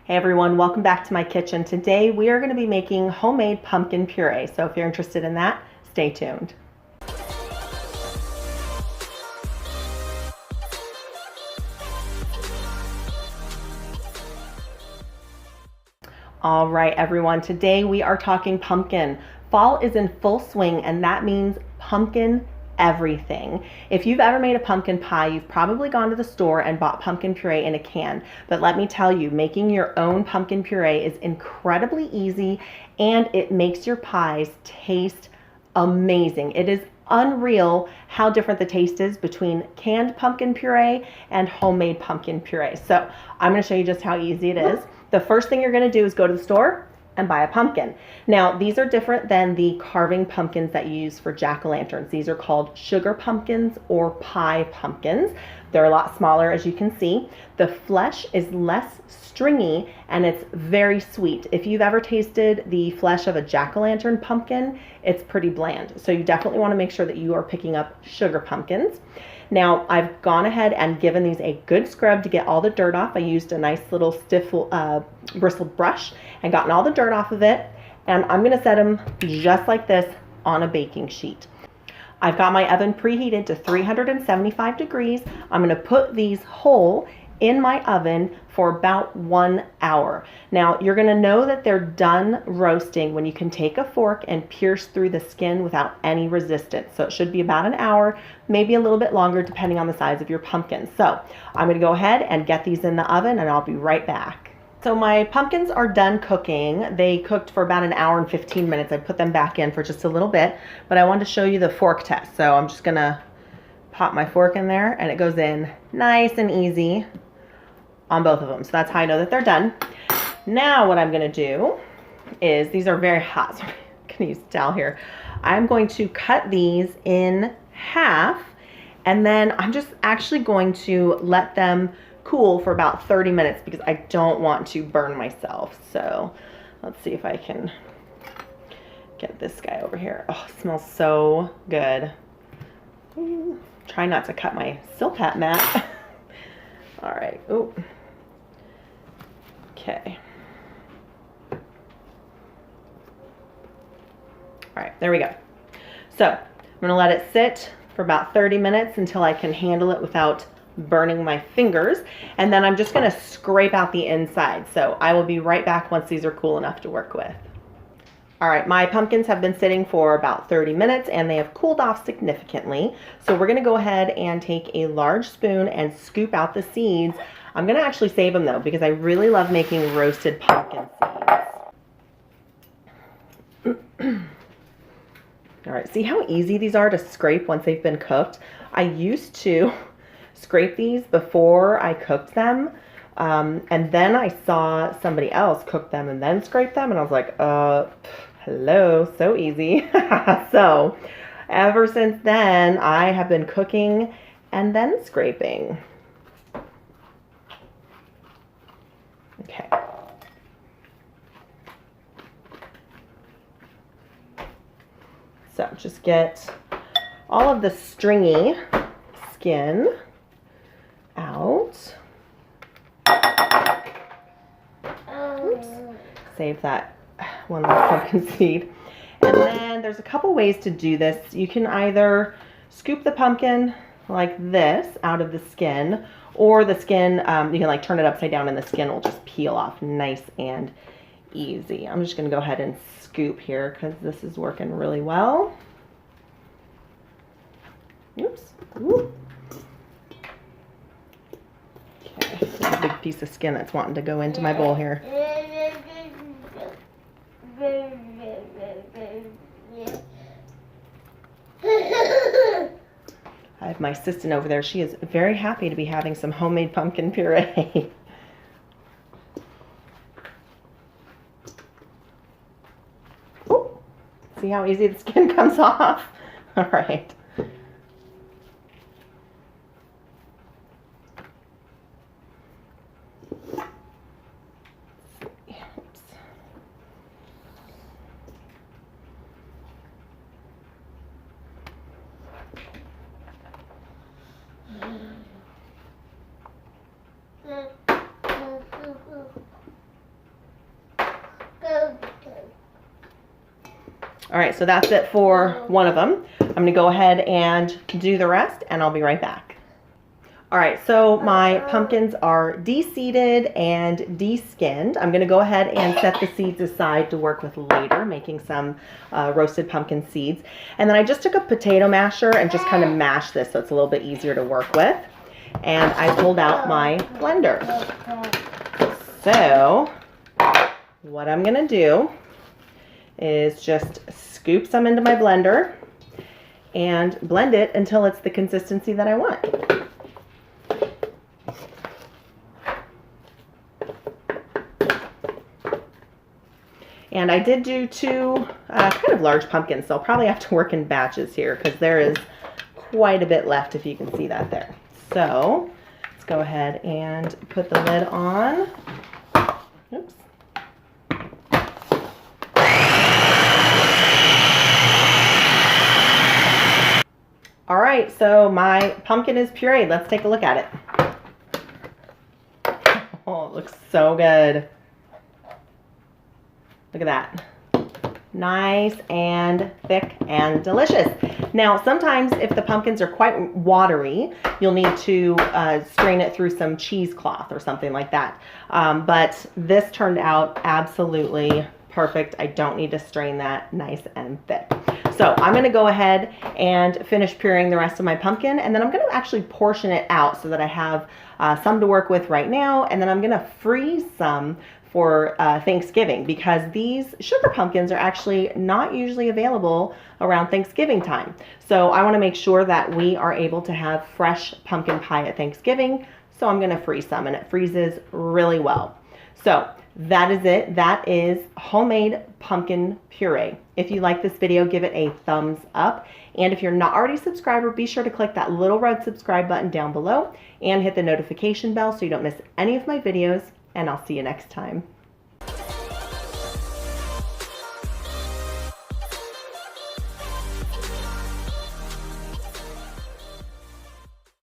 Hey everyone, welcome back to my kitchen. Today we are going to be making homemade pumpkin puree. So if you're interested in that, stay tuned. All right everyone, today we are talking pumpkin. Fall is in full swing and that means pumpkin everything. If you've ever made a pumpkin pie, you've probably gone to the store and bought pumpkin puree in a can. But let me tell you, making your own pumpkin puree is incredibly easy and it makes your pies taste amazing. It is unreal how different the taste is between canned pumpkin puree and homemade pumpkin puree. So I'm going to show you just how easy it is. The first thing you're going to do is go to the store and buy a pumpkin. Now, these are different than the carving pumpkins that you use for jack-o'-lanterns. These are called sugar pumpkins or pie pumpkins. They're a lot smaller, as you can see. The flesh is less stringy and it's very sweet. If you've ever tasted the flesh of a jack-o'-lantern pumpkin, it's pretty bland. So you definitely want to make sure that you are picking up sugar pumpkins. Now, I've gone ahead and given these a good scrub to get all the dirt off. I used a nice little stiff bristled brush and gotten all the dirt off of it. And I'm going to set them just like this on a baking sheet. I've got my oven preheated to 375 degrees. I'm going to put these whole in my oven for about 1 hour. Now, you're going to know that they're done roasting when you can take a fork and pierce through the skin without any resistance. So it should be about an hour, maybe a little bit longer depending on the size of your pumpkin. So I'm going to go ahead and get these in the oven and I'll be right back. So my pumpkins are done cooking. They cooked for about an hour and 15 minutes. I put them back in for just a little bit, but I wanted to show you the fork test. So I'm just going to pop my fork in there and it goes in nice and easy on both of them. So that's how I know that they're done. Now what I'm going to do is, these are very hot, so I'm going to use a towel here. I'm going to cut these in half and then I'm just actually going to let them cool for about 30 minutes because I don't want to burn myself. So let's see if I can get this guy over here. Oh, it smells so good. Try not to cut my Silpat mat. All right. Ooh. Okay. All right, there we go. So I'm going to let it sit for about 30 minutes until I can handle it without burning my fingers. And then I'm just going to scrape out the inside. So I will be right back once these are cool enough to work with. All right, my pumpkins have been sitting for about 30 minutes and they have cooled off significantly. So we're going to go ahead and take a large spoon and scoop out the seeds. I'm going to actually save them though because I really love making roasted pumpkin seeds. All right, see how easy these are to scrape once they've been cooked? I used to scrape these before I cooked them. And then I saw somebody else cook them and then scrape them. And I was like, hello, so easy. So ever since then, I have been cooking and then scraping. Okay. So just get all of the stringy skin out. Oops. Save that one last pumpkin seed. And then there's a couple ways to do this. You can either scoop the pumpkin like this out of the skin, or the skin, you can like turn it upside down and the skin will just peel off nice and easy. I'm just going to go ahead and scoop here because this is working really well. Oops. Ooh. Okay, there's a big piece of skin that's wanting to go into my bowl here. I have my assistant over there. She is very happy to be having some homemade pumpkin puree. Oh, see how easy the skin comes off? All right. All right, so that's it for one of them. I'm gonna go ahead and do the rest, and I'll be right back. All right, so my pumpkins are de-seeded and de-skinned. I'm gonna go ahead and set the seeds aside to work with later, making some roasted pumpkin seeds. And then I just took a potato masher and just kind of mashed this so it's a little bit easier to work with. And I pulled out my blender. So what I'm gonna do is just scoop some into my blender and blend it until it's the consistency that I want. And I did do two kind of large pumpkins, so I'll probably have to work in batches here because there is quite a bit left, if you can see that there. So let's go ahead and put the lid on. Oops. All right, so my pumpkin is pureed. Let's take a look at it. Oh, it looks so good. Look at that. Nice and thick and delicious. Now, sometimes if the pumpkins are quite watery, you'll need to strain it through some cheesecloth or something like that. But this turned out absolutely perfect. I don't need to strain that. Nice and thick. So I'm going to go ahead and finish pureeing the rest of my pumpkin, and then I'm going to actually portion it out so that I have some to work with right now, and then I'm going to freeze some for Thanksgiving, because these sugar pumpkins are actually not usually available around Thanksgiving time. So I want to make sure that we are able to have fresh pumpkin pie at Thanksgiving. So I'm going to freeze some, and it freezes really well. So that is it. That is homemade pumpkin puree. If you like this video, give it a thumbs up. And if you're not already a subscriber, be sure to click that little red subscribe button down below and hit the notification bell so you don't miss any of my videos. And I'll see you next time.